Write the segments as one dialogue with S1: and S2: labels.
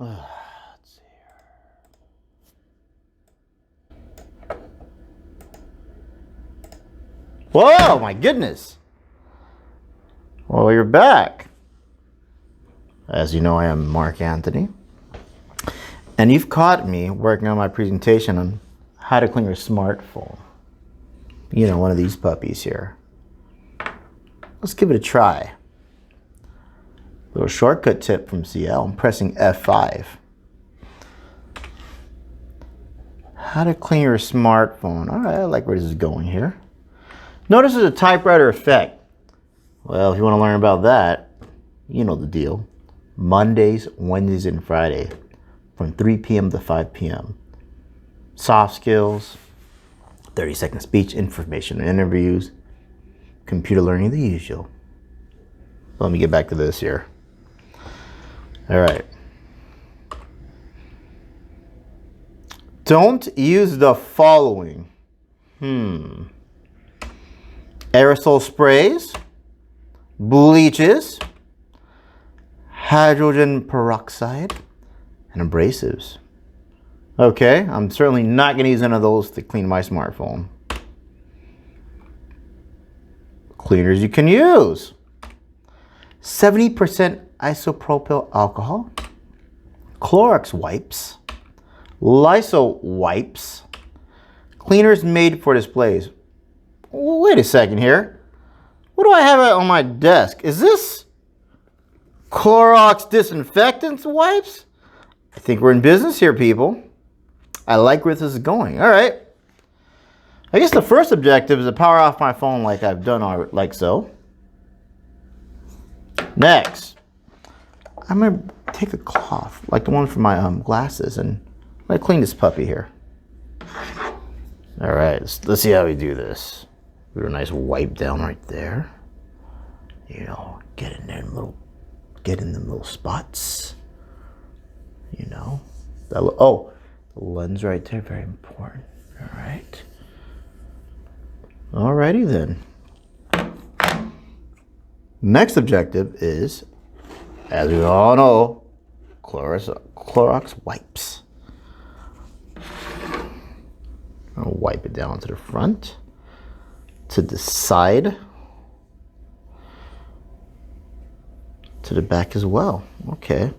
S1: Let's see here. Whoa, my goodness. Well, you're back. As you know, I am Mark Anthony. And you've caught me working on my presentation on how to clean your smartphone. You know, one of these puppies here. Let's give it a try. Little shortcut tip from CL. I'm pressing F5. How to clean your smartphone. All right, I like where this is going here. Notice there's a typewriter effect. Well, if you want to learn about that, you know the deal. Mondays, Wednesdays, and Friday from 3 p.m. to 5 p.m. Soft skills, 30-second speech, information interviews, computer learning, the usual. Let me get back to this here. All right. Don't use the following. Aerosol sprays, bleaches, hydrogen peroxide, and abrasives. Okay, I'm certainly not going to use none of those to clean my smartphone. Cleaners you can use. 70% isopropyl alcohol, Clorox wipes, Lysol wipes, cleaners made for displays. Wait a second here. What do I have on my desk? Is this Clorox disinfectant wipes? I think we're in business here, people. I like where this is going. All right. I guess the first objective is to power off my phone like I've done already, like so. Next, I'm going to take a cloth, like the one for my glasses, and I'm going to clean this puppy here. All right, let's see how we do this. Do a nice wipe down right there. You know, get in them little spots. You know, oh, the lens right there, very important. All right. Alrighty then. Next objective is, as we all know, Clorox wipes. I'll wipe it down to the front, to the side, to the back as well. Okay.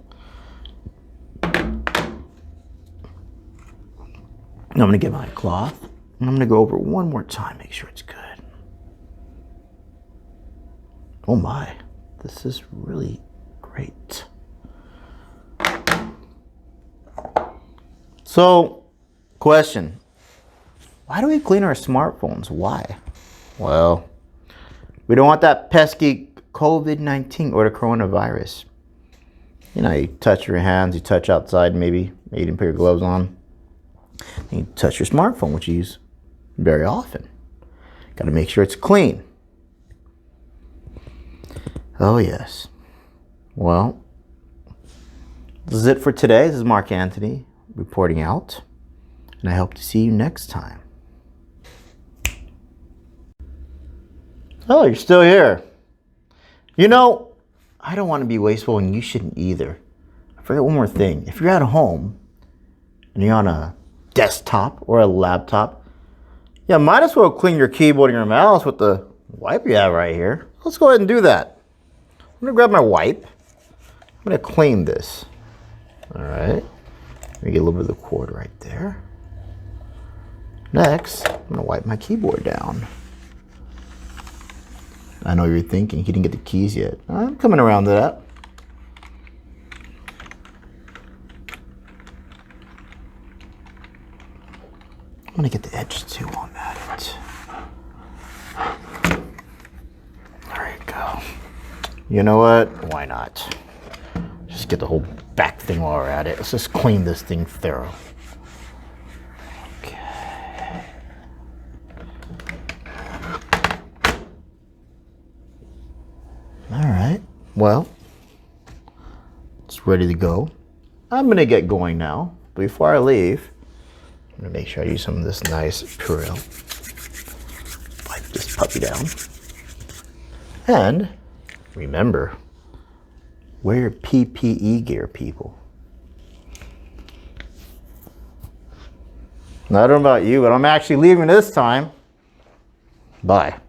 S1: Now I'm going to get my cloth, and I'm going to go over it one more time, make sure it's good. Oh my, this is really great. So, question. Why do we clean our smartphones? Why? Well, we don't want that pesky COVID-19 or the coronavirus. You know, you touch your hands, you touch outside maybe you didn't put your gloves on. And you touch your smartphone, which you use very often. Got to make sure it's clean. Oh yes. Well, this is it for today. This is Mark Anthony reporting out, and I hope to see you next time. Oh, you're still here. You know, I don't want to be wasteful, and you shouldn't either. I forgot one more thing. If you're at home and you're on a desktop or a laptop, yeah, might as well clean your keyboard and your mouse with the wipe you have right here. Let's go ahead and do that. I'm going to grab my wipe. I'm going to clean this. All right. Let me get a little bit of the cord right there. Next, I'm going to wipe my keyboard down. I know you're thinking, he didn't get the keys yet. I'm coming around to that. I'm going to get the edge too on that. There you go. You know what? Why not? Just get the whole back thing while we're at it. Let's just clean this thing thorough. Okay. All right. Well, it's ready to go. I'm going to get going now. But before I leave, I'm going to make sure I use some of this nice Purell. Wipe this puppy down. And remember, wear your PPE gear, people. I don't know about you, but I'm actually leaving this time. Bye.